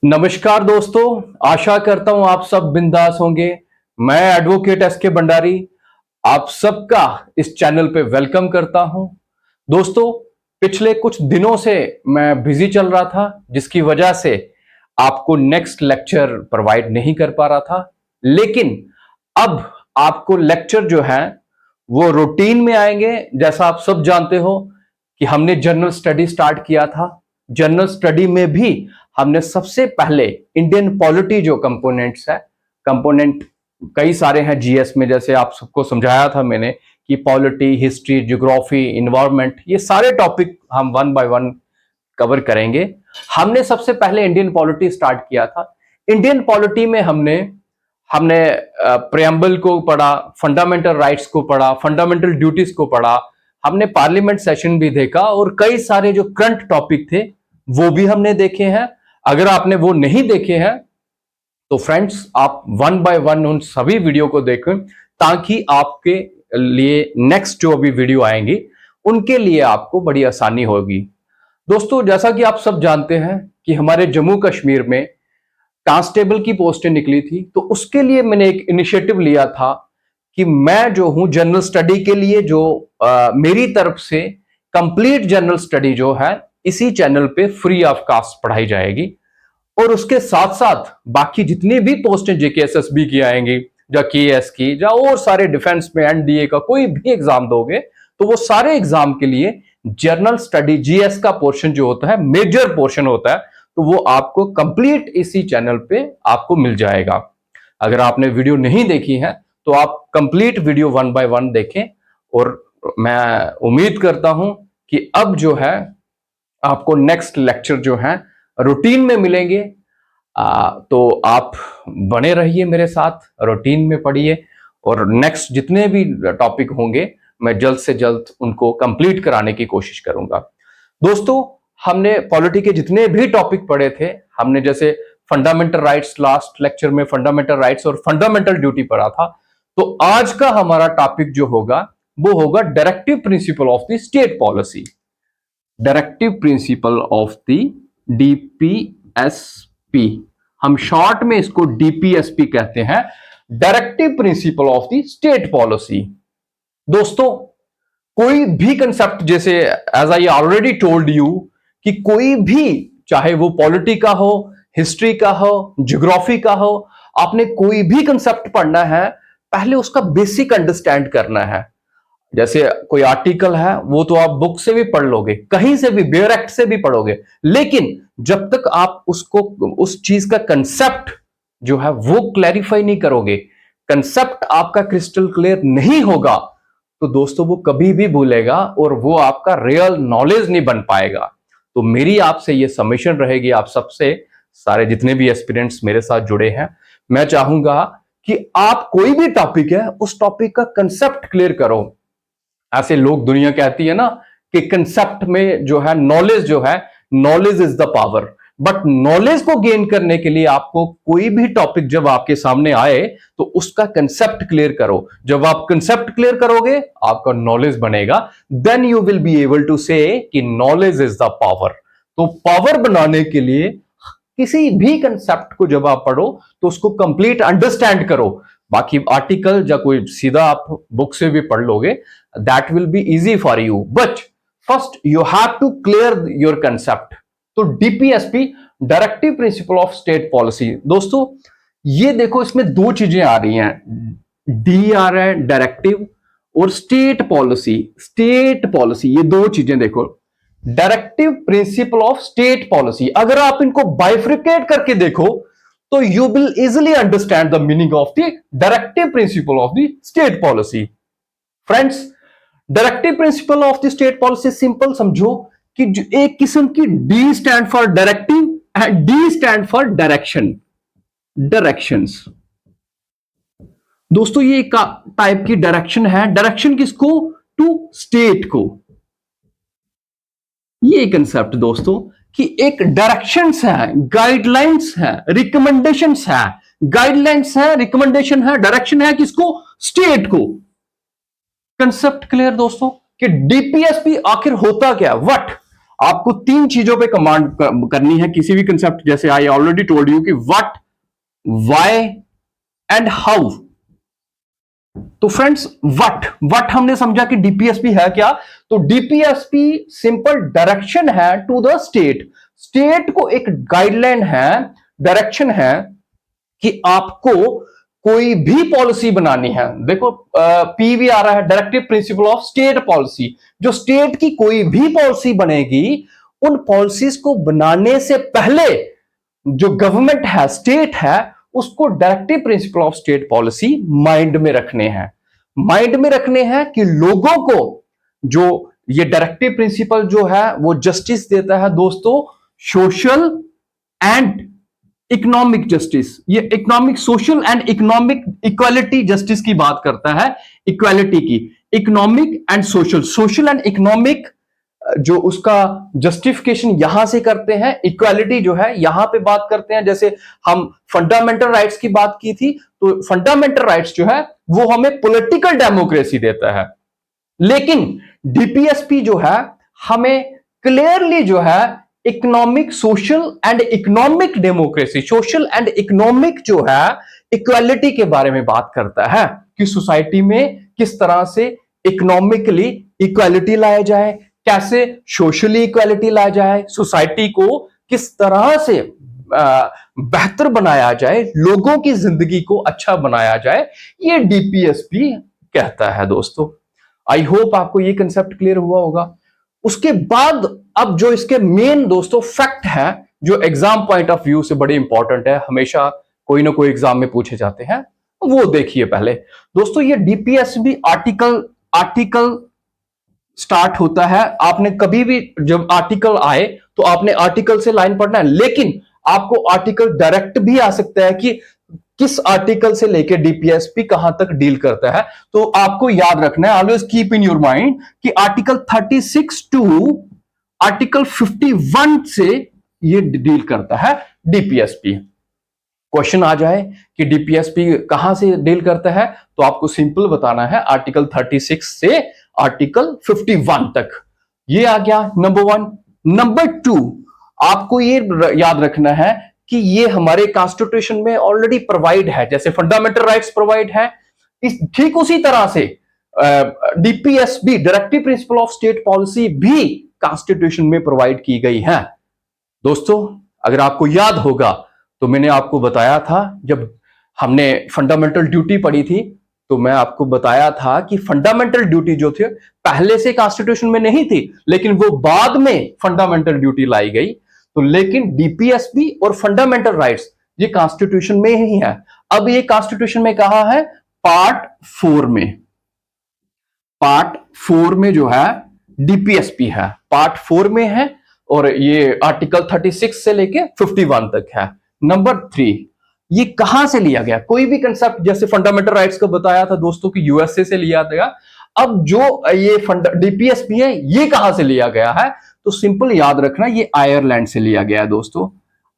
नमस्कार दोस्तों, आशा करता हूं आप सब बिंदास होंगे। मैं एडवोकेट एसके भंडारी आप सबका इस चैनल पे वेलकम करता हूं। दोस्तों, पिछले कुछ दिनों से मैं बिजी चल रहा था, जिसकी वजह से आपको नेक्स्ट लेक्चर प्रोवाइड नहीं कर पा रहा था। लेकिन अब आपको लेक्चर जो है वो रूटीन में आएंगे। जैसा आप सब जानते हो कि हमने जनरल स्टडी स्टार्ट किया था। जनरल स्टडी में भी हमने सबसे पहले इंडियन पॉलिटी जो कंपोनेंट्स है, कंपोनेंट कई सारे हैं जीएस में, जैसे आप सबको समझाया था मैंने कि पॉलिटी, हिस्ट्री, ज्योग्राफी, इन्वायरमेंट, ये सारे टॉपिक हम वन बाय वन कवर करेंगे। हमने सबसे पहले इंडियन पॉलिटी स्टार्ट किया था। इंडियन पॉलिटी में हमने हमने प्रेम्बल को पढ़ा, फंडामेंटल राइट्स को पढ़ा, फंडामेंटल ड्यूटीज को पढ़ा, हमने पार्लियामेंट सेशन भी देखा और कई सारे जो करंट टॉपिक थे वो भी हमने देखे हैं। अगर आपने वो नहीं देखे हैं तो फ्रेंड्स आप वन बाय वन उन सभी वीडियो को देखें, ताकि आपके लिए नेक्स्ट जो अभी वीडियो आएंगी उनके लिए आपको बड़ी आसानी होगी। दोस्तों, जैसा कि आप सब जानते हैं कि हमारे जम्मू कश्मीर में कांस्टेबल की पोस्टें निकली थी, तो उसके लिए मैंने एक इनिशिएटिव लिया था कि मैं जो हूं जनरल स्टडी के लिए जो मेरी तरफ से कंप्लीट जनरल स्टडी जो है इसी चैनल पे फ्री ऑफ कॉस्ट पढ़ाई जाएगी। और उसके साथ साथ बाकी जितनी भी पोस्टें जेकेएसएसबी की आएंगी या केएस की या और सारे डिफेंस में एनडीए का कोई भी एग्जाम दोगे तो वो सारे एग्जाम के लिए जनरल स्टडी जीएस का पोर्शन जो होता है, मेजर पोर्शन होता है, तो वो आपको कंप्लीट इसी चैनल पे आपको मिल जाएगा। अगर आपने वीडियो नहीं देखी है तो आप complete video one by one देखें। और मैं उम्मीद करता हूं कि अब जो है आपको नेक्स्ट लेक्चर जो है रूटीन में मिलेंगे। तो आप बने रहिए मेरे साथ, रूटीन में पढ़िए और नेक्स्ट जितने भी टॉपिक होंगे मैं जल्द से जल्द उनको कंप्लीट कराने की कोशिश करूंगा। दोस्तों, हमने पॉलिटी के जितने भी टॉपिक पढ़े थे, हमने जैसे फंडामेंटल राइट्स, लास्ट लेक्चर में फंडामेंटल राइट्स और फंडामेंटल ड्यूटी पढ़ा था, तो आज का हमारा टॉपिक जो होगा वो होगा directive principle of the state policy. Directive principle of the DPSP, हम शॉर्ट में इसको डीपीएसपी कहते हैं, directive principle of the state policy. दोस्तों, कोई भी कंसेप्ट, जैसे as I already told you कि कोई भी, चाहे वो पॉलिटी का हो, हिस्ट्री का हो, ज्योग्राफी का हो, आपने कोई भी कंसेप्ट पढ़ना है पहले उसका बेसिक अंडरस्टैंड करना है। जैसे कोई आर्टिकल है वो तो आप बुक से भी पढ़ लोगे, कहीं से भी, बेयर एक्ट से भी पढ़ोगे, लेकिन जब तक आप उसको, उस चीज का कंसेप्ट जो है वो क्लैरिफाई नहीं करोगे, कंसेप्ट आपका क्रिस्टल क्लियर नहीं होगा, तो दोस्तों वो कभी भी भूलेगा और वो आपका रियल नॉलेज नहीं बन पाएगा। तो मेरी आपसे ये सबमिशन रहेगी, आप सबसे, सारे जितने भी एस्पिरेंट्स मेरे साथ जुड़े हैं, मैं चाहूंगा कि आप कोई भी टॉपिक है उस टॉपिक का कंसेप्ट क्लियर करो। ऐसे लोग, दुनिया कहती है ना कि कंसेप्ट में जो है नॉलेज, जो है knowledge is the power, but knowledge को गेन करने के लिए आपको कोई भी टॉपिक जब आपके सामने आए तो उसका कंसेप्ट क्लियर करो। जब आप कंसेप्ट क्लियर करोगे आपका नॉलेज बनेगा, then you will be able to say कि नॉलेज इज द पावर। तो पावर बनाने के लिए किसी भी कंसेप्ट को जब आप पढ़ो तो उसको कंप्लीट अंडरस्टैंड करो। बाकी आर्टिकल या कोई सीधा आप बुक से भी पढ़ लोगे, that will be easy for you, but first you have to clear your concept. तो DPSP, directive principle of state policy. दोस्तों, ये देखो, इसमें दो चीजें आ रही हैं, डी आ रहा है डायरेक्टिव और स्टेट पॉलिसी। स्टेट पॉलिसी, ये दो चीजें देखो, directive principle of state policy, अगर आप इनको बाइफ्रिकेट करके देखो तो you will easily understand the meaning of the directive principle of the state policy. Friends, directive principle of the state policy simple समझो कि एक किस्म की D stand for directive and D stand for direction, directions. दोस्तों, ये एक type की direction है। डायरेक्शन किसको? टू स्टेट को। ये कंसेप्ट दोस्तों कि एक डायरेक्शंस है, गाइडलाइंस है, रिकमेंडेशंस है, गाइडलाइंस है, रिकमेंडेशन है, डायरेक्शन है किसको? स्टेट को। कंसेप्ट क्लियर दोस्तों कि डीपीएसपी आखिर होता क्या? व्हाट आपको तीन चीजों पे कमांड करनी है किसी भी कंसेप्ट, जैसे आई ऑलरेडी टोल्ड यू कि व्हाट, व्हाई एंड हाउ। तो फ्रेंड्स व्हाट हमने समझा कि डीपीएसपी है क्या। तो डीपीएसपी सिंपल डायरेक्शन है टू द स्टेट। स्टेट को एक गाइडलाइन है, डायरेक्शन है कि आपको कोई भी पॉलिसी बनानी है। देखो पी भी आ रहा है, directive principle of state policy. जो स्टेट की कोई भी पॉलिसी बनेगी, उन पॉलिसीज को बनाने से पहले जो गवर्नमेंट है, स्टेट है, उसको directive principle of state policy mind में रखने हैं। माइंड में रखने हैं कि लोगों को जो ये डायरेक्टिव प्रिंसिपल जो है वो जस्टिस देता है दोस्तों, सोशल एंड इकोनॉमिक जस्टिस। ये economic, social and economic equality justice की बात करता है, इक्वालिटी की। Economic and social, social and economic जो उसका जस्टिफिकेशन यहां से करते हैं, इक्वालिटी जो है यहां पे बात करते हैं। जैसे हम फंडामेंटल राइट्स की बात की थी, तो फंडामेंटल राइट्स जो है वो हमें पॉलिटिकल डेमोक्रेसी देता है, लेकिन डीपीएसपी जो है हमें क्लियरली जो है economic, social and economic democracy, social and economic जो है इक्वालिटी के बारे में बात करता है कि सोसाइटी में किस तरह से इकोनॉमिकली इक्वालिटी लाया जाए, कैसे सोशली इक्वालिटी लाया जाए, सोसाइटी को किस तरह से बेहतर बनाया जाए, लोगों की जिंदगी को अच्छा बनाया जाए, ये डीपीएसपी कहता है दोस्तों। आई होप आपको ये कंसेप्ट क्लियर हुआ होगा। उसके बाद अब जो इसके मेन दोस्तों फैक्ट है, जो एग्जाम पॉइंट ऑफ व्यू से बड़े इंपॉर्टेंट है, हमेशा कोई ना कोई एग्जाम में पूछे जाते हैं, वो देखिए पहले दोस्तों। ये डीपीएसपी आर्टिकल स्टार्ट होता है। आपने कभी भी जब आर्टिकल आए तो आपने आर्टिकल से लाइन पढ़ना है, लेकिन आपको आर्टिकल डायरेक्ट भी आ सकता है कि किस आर्टिकल से लेकर डीपीएसपी कहां तक डील करता है। तो आपको याद रखना है, always keep in your mind कि आर्टिकल 36 टू आर्टिकल 51 से ये डील करता है डीपीएसपी। क्वेश्चन आ जाए कि डीपीएसपी कहां से डील करता है, तो आपको सिंपल बताना है आर्टिकल 36 से आर्टिकल 51 तक। ये आ गया नंबर 1। नंबर 2, आपको ये याद रखना है कि ये हमारे कॉन्स्टिट्यूशन में ऑलरेडी प्रोवाइड है, जैसे फंडामेंटल राइट्स प्रोवाइड है, ठीक उसी तरह से DPSB, directive principle of state policy, भी कॉन्स्टिट्यूशन में प्रोवाइड की गई है दोस्तों। अगर आपको याद होगा तो मैंने आपको बताया था, जब हमने फंडामेंटल ड्यूटी पढ़ी थी, तो मैं आपको बताया था कि फंडामेंटल ड्यूटी जो थी पहले से कॉन्स्टिट्यूशन में नहीं थी, लेकिन वो बाद में फंडामेंटल ड्यूटी लाई गई। तो लेकिन डीपीएसबी और फंडामेंटल राइट्स ये कॉन्स्टिट्यूशन में ही है। अब ये कॉन्स्टिट्यूशन में कहा है पार्ट 4 में, पार्ट 4 में जो है डीपीएसपी है, पार्ट 4 में है, और ये आर्टिकल 36 से लेके 51 तक है। नंबर 3, ये कहां से लिया गया? कोई भी कंसेप्ट, जैसे फंडामेंटल राइट्स को बताया था दोस्तों कि यूएसए से लिया गया। अब जो ये डीपीएसपी है ये कहां से लिया गया है? तो सिंपल याद रखना, ये आयरलैंड से लिया गया है दोस्तों,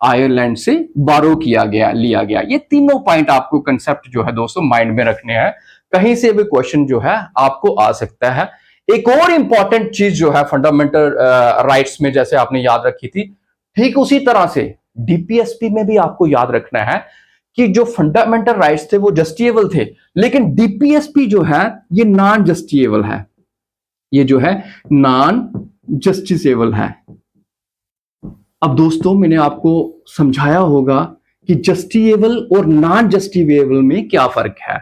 आयरलैंड से बारो किया गया, लिया गया। ये तीनों पॉइंट आपको कंसेप्ट जो है दोस्तों माइंड में रखने हैं, कहीं से भी क्वेश्चन जो है आपको आ सकता है। एक और इंपॉर्टेंट चीज जो है फंडामेंटल राइट्स में, जैसे आपने याद रखी थी, ठीक उसी तरह से डीपीएसपी में भी आपको याद रखना है कि जो फंडामेंटल राइट्स थे वो जस्टिएबल थे, लेकिन डीपीएसपी जो है ये नॉन जस्टिएबल है, ये जो है नॉन जस्टिसेबल है। अब दोस्तों मैंने आपको समझाया होगा कि जस्टिएबल और नॉन जस्टिएबल में क्या फर्क है।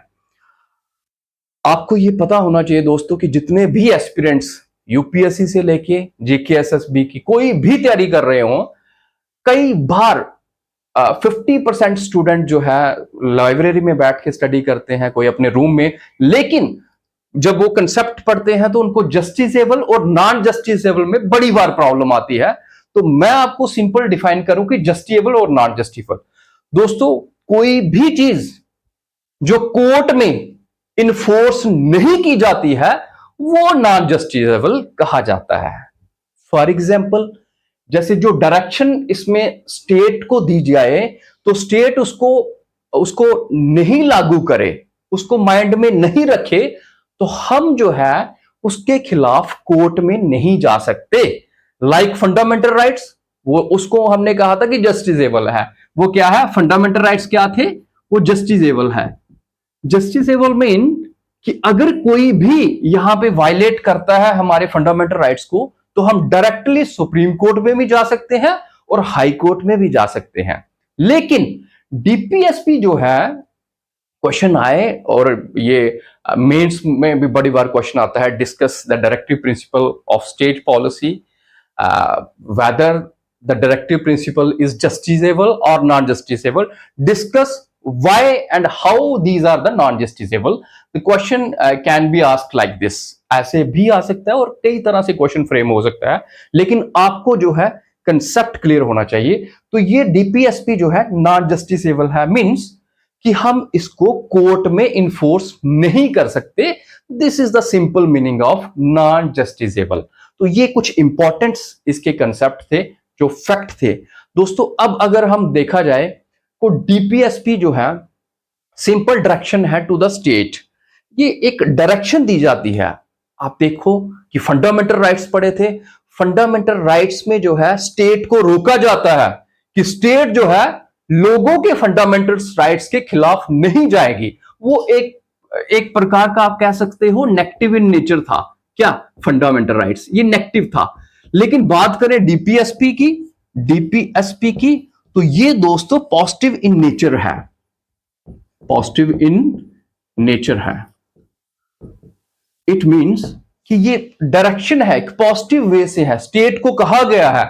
आपको ये पता होना चाहिए दोस्तों कि जितने भी एस्पिरेंट्स यूपीएससी से लेके जीकेएसएसबी की कोई भी तैयारी कर रहे हो, कई बार 50% स्टूडेंट जो है लाइब्रेरी में बैठ के स्टडी करते हैं, कोई अपने रूम में, लेकिन जब वो कंसेप्ट पढ़ते हैं तो उनको जस्टिसेबल और नॉन जस्टिसेबल में बड़ी बार प्रॉब्लम आती है। तो मैं आपको सिंपल डिफाइन करूं कि जस्टिसेबल और नॉन जस्टिसेबल। दोस्तों कोई भी चीज जो कोर्ट में इन्फोर्स नहीं की जाती है वो नॉन जस्टिसेबल कहा जाता है। फॉर एग्जाम्पल, जैसे जो डायरेक्शन इसमें स्टेट को दी जाए तो स्टेट उसको नहीं लागू करे, उसको माइंड में नहीं रखे, तो हम जो है उसके खिलाफ कोर्ट में नहीं जा सकते। लाइक फंडामेंटल राइट्स, वो उसको हमने कहा था कि जस्टिसेबल है। वो क्या है? फंडामेंटल राइट्स क्या थे? वो जस्टिसेबल है। जस्टिसेबल मीन कि अगर कोई भी यहां पे वायलेट करता है हमारे फंडामेंटल राइट्स को, तो हम डायरेक्टली सुप्रीम कोर्ट में भी जा सकते हैं और हाई कोर्ट में भी जा सकते हैं। लेकिन डीपीएसपी जो है, क्वेश्चन आए, और ये मेंस में भी बड़ी बार क्वेश्चन आता है, discuss the directive principle of state policy, whether the directive principle is justiciable और non justiciable, discuss why and how these are the non justiciable. The question can be asked like this, ऐसे भी आ सकता है और कई तरह से क्वेश्चन फ्रेम हो सकता है, लेकिन आपको जो है कंसेप्ट क्लियर होना चाहिए। तो ये डीपीएसपी जो है नॉन जस्टिसेबल है, मींस कि हम इसको कोर्ट में इन्फोर्स नहीं कर सकते। This is the simple meaning of non justiciable. तो ये कुछ इंपॉर्टेंट इसके कंसेप्ट थे, जो फैक्ट थे दोस्तों। अब अगर हम देखा जाए तो डीपीएसपी जो है सिंपल डायरेक्शन है टू द स्टेट। ये एक डायरेक्शन दी जाती है। आप देखो कि फंडामेंटल राइट्स पढ़े थे, फंडामेंटल राइट्स में जो है स्टेट को रोका जाता है कि स्टेट जो है लोगों के फंडामेंटल राइट्स के खिलाफ नहीं जाएगी। वो एक प्रकार का आप कह सकते हो नेगेटिव इन नेचर था। क्या? फंडामेंटल राइट्स ये नेगेटिव था। लेकिन बात करें डीपीएसपी की, तो ये दोस्तों पॉजिटिव इन नेचर है, पॉजिटिव इन नेचर है। इट मींस कि ये डायरेक्शन है, एक पॉजिटिव वे से है। स्टेट को कहा गया है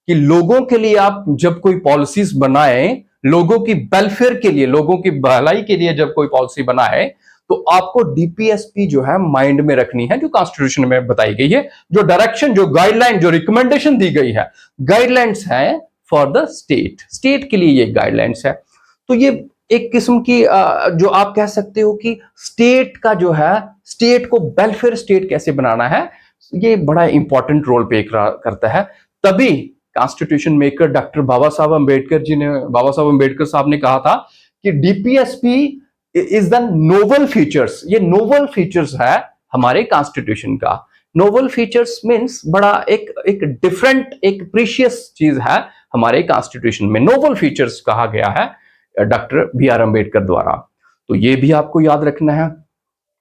कि लोगों के लिए आप जब कोई पॉलिसीज बनाए, लोगों की वेलफेयर के लिए, लोगों की भलाई के लिए जब कोई पॉलिसी बनाए, तो आपको डीपीएसपी जो है माइंड में रखनी है, जो कॉन्स्टिट्यूशन में बताई गई है, जो डायरेक्शन, जो गाइडलाइन, जो रिकमेंडेशन दी गई है, गाइडलाइंस है फॉर द स्टेट। स्टेट के लिए ये गाइडलाइंस है। तो ये एक किस्म की जो आप कह सकते हो कि स्टेट का जो है, स्टेट को वेलफेयर स्टेट कैसे बनाना है, ये बड़ा इंपॉर्टेंट रोल प्ले करता है। तभी कॉन्स्टिट्यूशन मेकर डॉक्टर बाबा साहब अम्बेडकर साहब ने कहा था कि DPSP is the noble features. ये नोबल फीचर्स है हमारे कॉन्स्टिट्यूशन का। नोबल फीचर्स मींस बड़ा एक डिफरेंट, एक प्रीशियस चीज है हमारे कॉन्स्टिट्यूशन में। नोबल फीचर्स कहा गया है डॉक्टर बी आर अम्बेडकर द्वारा। तो ये भी आपको याद रखना है।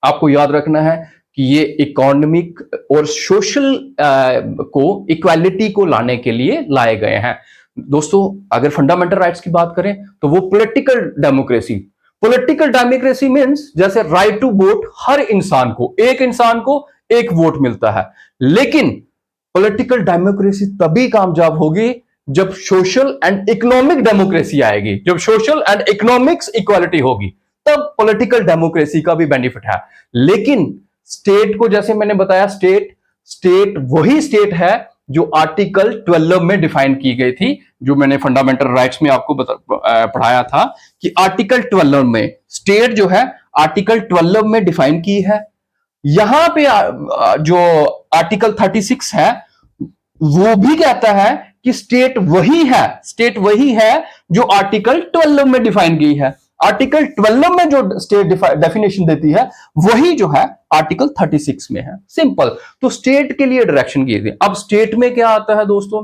आपको याद रखना है कि ये इकोनॉमिक और सोशल को, इक्वालिटी को लाने के लिए लाए गए हैं दोस्तों। अगर फंडामेंटल राइट्स की बात करें तो वो political democracy. Political democracy means जैसे राइट टू वोट, हर इंसान को, एक इंसान को एक वोट मिलता है। लेकिन पॉलिटिकल डेमोक्रेसी तभी कामयाब होगी जब सोशल एंड इकोनॉमिक डेमोक्रेसी आएगी, जब सोशल एंड इकोनॉमिक्स इक्वालिटी होगी, तब पॉलिटिकल डेमोक्रेसी का भी बेनिफिट है। लेकिन स्टेट को, जैसे मैंने बताया, स्टेट वही स्टेट है जो आर्टिकल 12 में डिफाइन की गई थी, जो मैंने फंडामेंटल राइट्स में आपको पढ़ाया था कि आर्टिकल 12 में स्टेट जो है आर्टिकल 12 में डिफाइन की है। यहां पे जो आर्टिकल 36 है वो भी कहता है कि स्टेट वही है जो आर्टिकल 12 में डिफाइन की है। आर्टिकल 12 में जो स्टेट डेफिनेशन देती है वही जो है आर्टिकल 36 में है। सिंपल। तो स्टेट के लिए डायरेक्शन की थी। अब स्टेट में क्या आता है दोस्तों,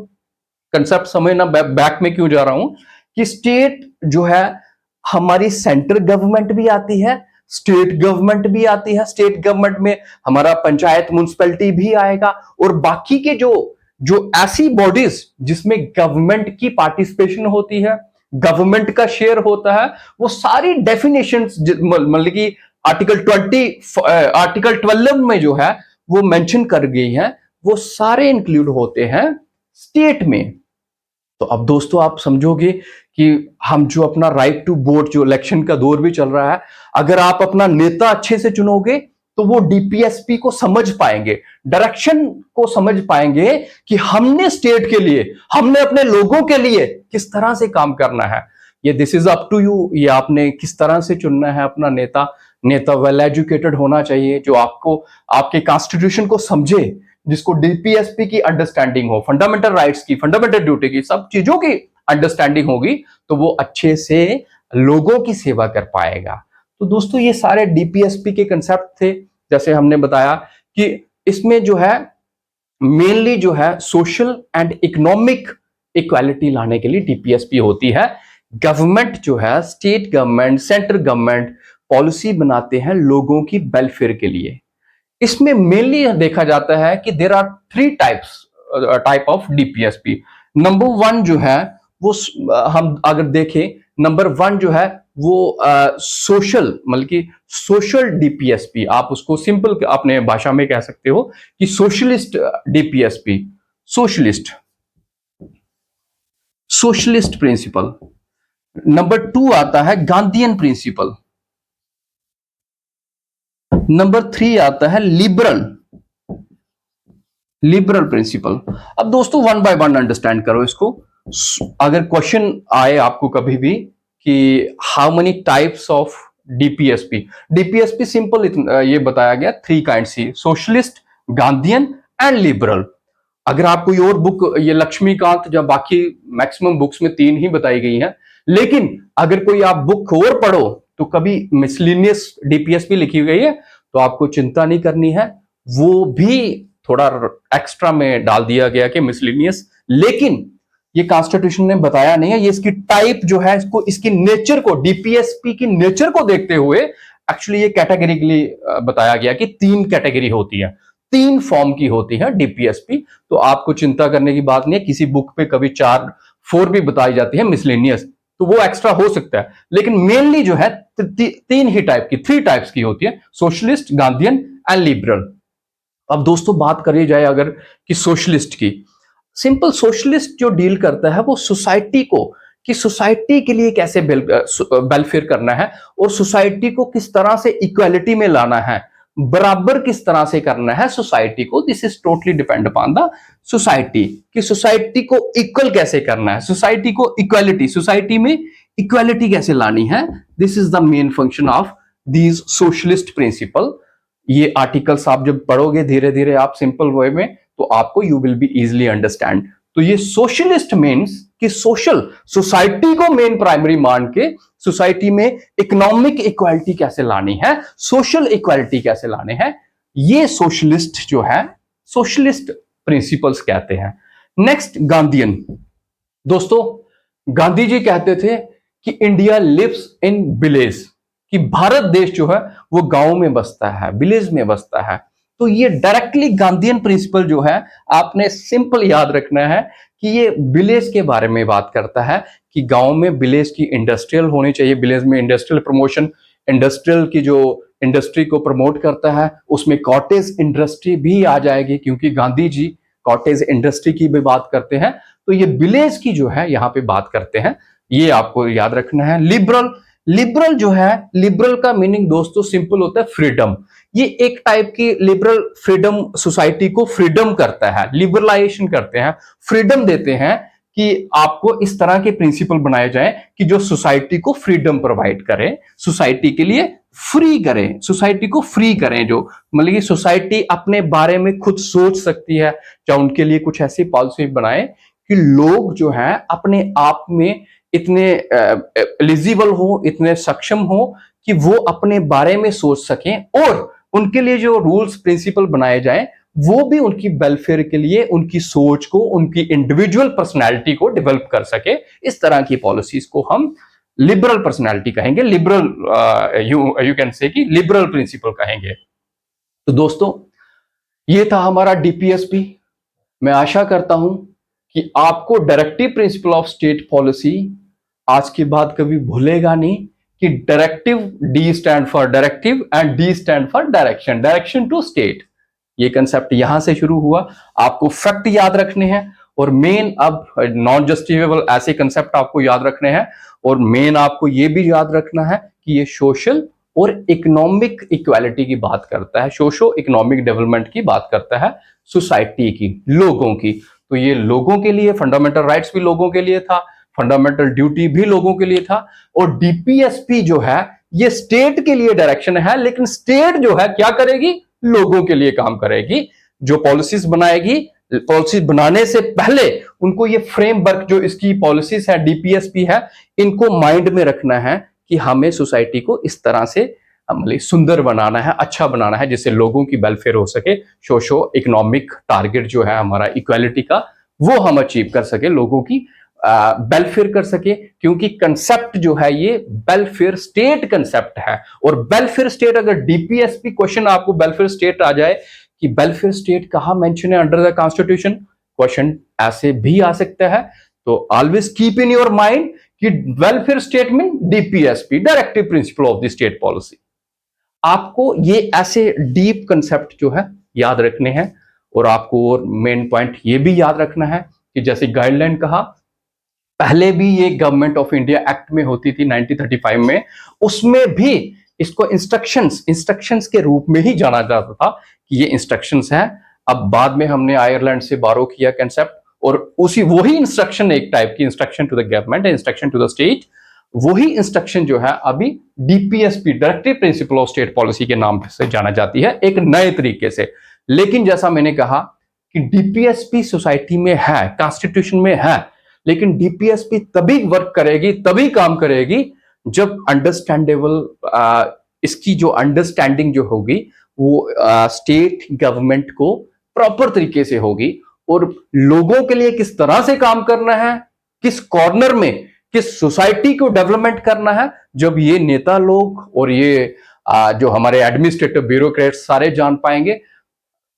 कंसेप्ट समझना, बैक में क्यों जा रहा हूं, कि स्टेट जो है हमारी सेंट्रल गवर्नमेंट भी आती है, स्टेट गवर्नमेंट भी आती है। स्टेट गवर्नमेंट में हमारा पंचायत, म्युनिसिपैलिटी भी आएगा, और बाकी के जो ऐसी बॉडीज जिसमें गवर्नमेंट की पार्टिसिपेशन होती है, गवर्नमेंट का शेयर होता है, वो सारी डेफिनेशंस, मतलब कि आर्टिकल 12 में जो है वो मेंशन कर गई है, वो सारे इंक्लूड होते हैं स्टेट में। तो अब दोस्तों आप समझोगे कि हम जो अपना राइट टू वोट, जो इलेक्शन का दौर भी चल रहा है, अगर आप अपना नेता अच्छे से चुनोगे तो वो डीपीएसपी को समझ पाएंगे, डायरेक्शन को समझ पाएंगे कि हमने स्टेट के लिए, हमने अपने लोगों के लिए किस तरह से काम करना है। ये this is up to you, ये आपने किस तरह से चुनना है अपना नेता वेल एजुकेटेड होना चाहिए, जो आपको, आपके कॉन्स्टिट्यूशन को समझे, जिसको डीपीएसपी की अंडरस्टैंडिंग हो, फंडामेंटल राइट्स की, फंडामेंटल ड्यूटी की, सब चीजों की अंडरस्टैंडिंग होगी, तो वो अच्छे से लोगों की सेवा कर पाएगा। तो दोस्तों ये सारे डीपीएसपी के कंसेप्ट थे। जैसे हमने बताया कि इसमें जो है मेनली जो है सोशल एंड इकोनॉमिक इक्वालिटी लाने के लिए डीपीएसपी होती है। गवर्नमेंट जो है, state government, central government policy बनाते हैं लोगों की वेलफेयर के लिए। इसमें मेनली देखा जाता है कि there are three type of DPSP. Number one जो है वो हम अगर देखें, नंबर वन जो है वो सोशल, मतलब कि सोशल डीपीएसपी, आप उसको सिंपल अपने भाषा में कह सकते हो कि socialist DPSP, socialist socialist principle. Number two आता है गांधीयन प्रिंसिपल। नंबर थ्री आता है लिबरल प्रिंसिपल। अब दोस्तों वन बाय वन अंडरस्टैंड करो इसको। अगर क्वेश्चन आए आपको कभी भी कि how many types of DPSP simple ये बताया गया three kind see, socialist, Gandhian and liberal. अगर आप कोई और बुक, ये लक्ष्मीकांत या बाकी मैक्सिमम बुक्स में तीन ही बताई गई हैं, लेकिन अगर कोई आप बुक और पढ़ो तो कभी मिसलिनियस डीपीएसपी लिखी गई है तो आपको चिंता नहीं करनी है, वो भी थोड़ा एक्स्ट्रा में डाल दिया गया कि मिसलिनियस, लेकिन ये कॉन्स्टिट्यूशन ने बताया नहीं है। ये इसकी टाइप जो है, इसको इसकी नेचर को, डीपीएसपी की नेचर को देखते हुए एक्चुअली ये कैटेगरिकली बताया गया कि तीन कैटेगरी होती है, तीन फॉर्म की होती है डीपीएसपी। तो आपको चिंता करने की बात नहीं है। किसी बुक पे कभी 4 भी बताई जाती है मिसलेनियस, तो वो एक्स्ट्रा हो सकता है, लेकिन मेनली जो है तीन ही टाइप की, थ्री टाइप्स की होती है, सोशलिस्ट, गांधीयन एंड लिबरल। अब दोस्तों बात करी जाए अगर कि सोशलिस्ट की, सिंपल सोशलिस्ट जो डील करता है वो सोसाइटी को, कि सोसाइटी के लिए कैसे वेलफेयर करना है और सोसाइटी को किस तरह से इक्वालिटी में लाना है, बराबर किस तरह से करना है सोसाइटी को। This is totally depend upon the society, कि सोसाइटी को इक्वल कैसे करना है, सोसाइटी को इक्वालिटी, सोसाइटी में इक्वालिटी कैसे लानी है। This is the main function of these socialist principle. ये आर्टिकल्स आप जब पढ़ोगे धीरे धीरे आप सिंपल वे में, तो आपको you will be easily understand. तो ये सोशलिस्ट मीन्स कि सोशल, सोसाइटी को मेन प्राइमरी मान के सोसाइटी में इकोनॉमिक इक्वालिटी कैसे लानी है, सोशल इक्वालिटी कैसे लाने हैं, ये सोशलिस्ट जो है, सोशलिस्ट प्रिंसिपल्स कहते हैं। Next Gandhian. दोस्तों गांधी जी कहते थे कि इंडिया लिव्स इन विलेज, कि भारत देश जो है वो गांव में बसता है, विलेज में बसता है। तो ये डायरेक्टली गांधीयन प्रिंसिपल जो है, आपने सिंपल याद रखना है कि ये विलेज के बारे में बात करता है, कि गांव में विलेज की इंडस्ट्रियल होनी चाहिए, विलेज में इंडस्ट्रियल प्रमोशन, इंडस्ट्रियल की जो इंडस्ट्री को प्रमोट करता है, उसमें कॉटेज इंडस्ट्री भी आ जाएगी, क्योंकि गांधी जी कॉटेज इंडस्ट्री की भी बात करते हैं। तो ये विलेज की जो है यहाँ पे बात करते हैं, ये आपको याद रखना है। लिबरल जो है, लिबरल का मीनिंग दोस्तों सिंपल होता है फ्रीडम। ये एक टाइप की लिबरल फ्रीडम, सोसाइटी को फ्रीडम करता है, लिबरलाइजेशन करते हैं, फ्रीडम देते हैं कि आपको इस तरह के प्रिंसिपल बनाए जाएं कि जो सोसाइटी को फ्रीडम प्रोवाइड करें, सोसाइटी के लिए फ्री करें, सोसाइटी को फ्री करें, जो मतलब कि सोसाइटी अपने बारे में खुद सोच सकती है, या उनके लिए कुछ ऐसी पॉलिसी बनाए कि लोग जो है अपने आप में इतने एलिजिबल हो, इतने सक्षम हो कि वो अपने बारे में सोच सकें, और उनके लिए जो रूल्स प्रिंसिपल बनाए जाएं वो भी उनकी वेलफेयर के लिए, उनकी सोच को, उनकी इंडिविजुअल पर्सनैलिटी को डेवलप कर सके। इस तरह की पॉलिसीज को हम लिबरल पर्सनैलिटी कहेंगे, लिबरल यू कैन से कि लिबरल प्रिंसिपल कहेंगे। तो दोस्तों ये था हमारा डीपीएसपी। मैं आशा करता हूं कि आपको directive principle of state policy आज के बाद कभी भूलेगा नहीं, कि directive, D stand for directive and D stand for direction, direction to state. ये कंसेप्ट यहां से शुरू हुआ। आपको फैक्ट याद रखने हैं, और मेन अब नॉन जस्टिफिएबल ऐसे कंसेप्ट आपको याद रखने हैं, और मेन आपको ये भी याद रखना है कि ये सोशल और इकोनॉमिक इक्वालिटी की बात करता है, सोशो इकोनॉमिक डेवलपमेंट की बात करता है, सोसाइटी की, लोगों की। तो ये लोगों के लिए, फंडामेंटल राइट्स भी लोगों के लिए था, फंडामेंटल ड्यूटी भी लोगों के लिए था, और डीपीएसपी जो है ये स्टेट के लिए डायरेक्शन है, लेकिन स्टेट जो है क्या करेगी, लोगों के लिए काम करेगी। जो पॉलिसीज बनाएगी, पॉलिसी बनाने से पहले उनको ये फ्रेमवर्क, जो इसकी पॉलिसीज है, डीपीएसपी है, इनको माइंड में रखना है कि हमें सोसाइटी को इस तरह से मतलब सुंदर बनाना है, अच्छा बनाना है, जिससे लोगों की वेलफेयर हो सके, सोशो इकोनॉमिक टारगेट जो है हमारा इक्वालिटी का, वो हम अचीव कर सके, लोगों की वेलफेयर कर सके। क्योंकि कंसेप्ट जो है ये वेलफेयर स्टेट कंसेप्ट है। और वेलफेयर स्टेट, अगर डीपीएसपी क्वेश्चन आपको वेलफेयर स्टेट आ जाए कि वेलफेयर स्टेट कहां मेंशन है अंडर द कॉन्स्टिट्यूशन, क्वेश्चन ऐसे भी आ सकता है। तो always keep in your mind कि welfare state mean DPSP, directive principle of the state policy. आपको ये ऐसे डीप कंसेप्ट जो है याद रखने हैं। और आपको और मेन पॉइंट ये भी याद रखना है कि जैसे गाइडलाइन कहा, पहले भी ये गवर्नमेंट ऑफ इंडिया एक्ट में होती थी 1935 में, उसमें भी इसको इंस्ट्रक्शंस के रूप में ही जाना जाता था कि ये इंस्ट्रक्शंस हैं। अब बाद में हमने आयरलैंड से बारो किया कंसेप्ट, और उसी वही इंस्ट्रक्शन, एक टाइप की instruction to the government, instruction to the state, वही इंस्ट्रक्शन जो है अभी DPSP, directive principle of state policy के नाम से जाना जाती है, एक नए तरीके से। लेकिन जैसा मैंने कहा कि डीपीएसपी सोसाइटी में है, कॉन्स्टिट्यूशन में है, लेकिन डीपीएसपी तभी वर्क करेगी, तभी काम करेगी जब अंडरस्टैंडेबल, इसकी जो अंडरस्टैंडिंग जो होगी वो स्टेट गवर्नमेंट को प्रॉपर तरीके से होगी। और लोगों के लिए किस तरह से काम करना है, किस कॉर्नर में किस सोसाइटी को डेवलपमेंट करना है, जब ये नेता लोग और ये जो हमारे एडमिनिस्ट्रेटिव ब्यूरोक्रेट्स सारे जान पाएंगे,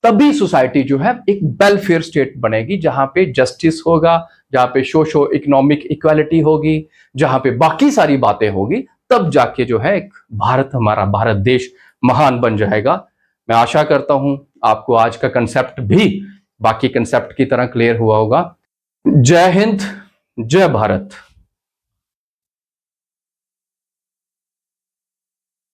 तभी सोसाइटी जो है एक वेलफेयर स्टेट बनेगी, जहां पे जस्टिस होगा, जहां पे सोशो इकोनॉमिक इक्वालिटी होगी, जहां पे बाकी सारी बातें होगी। तब जाके जो है एक भारत, हमारा भारत देश महान बन जाएगा। मैं आशा करता हूं आपको आज का कंसेप्ट भी बाकी कंसेप्ट की तरह क्लियर हुआ होगा। जय हिंद, जय भारत।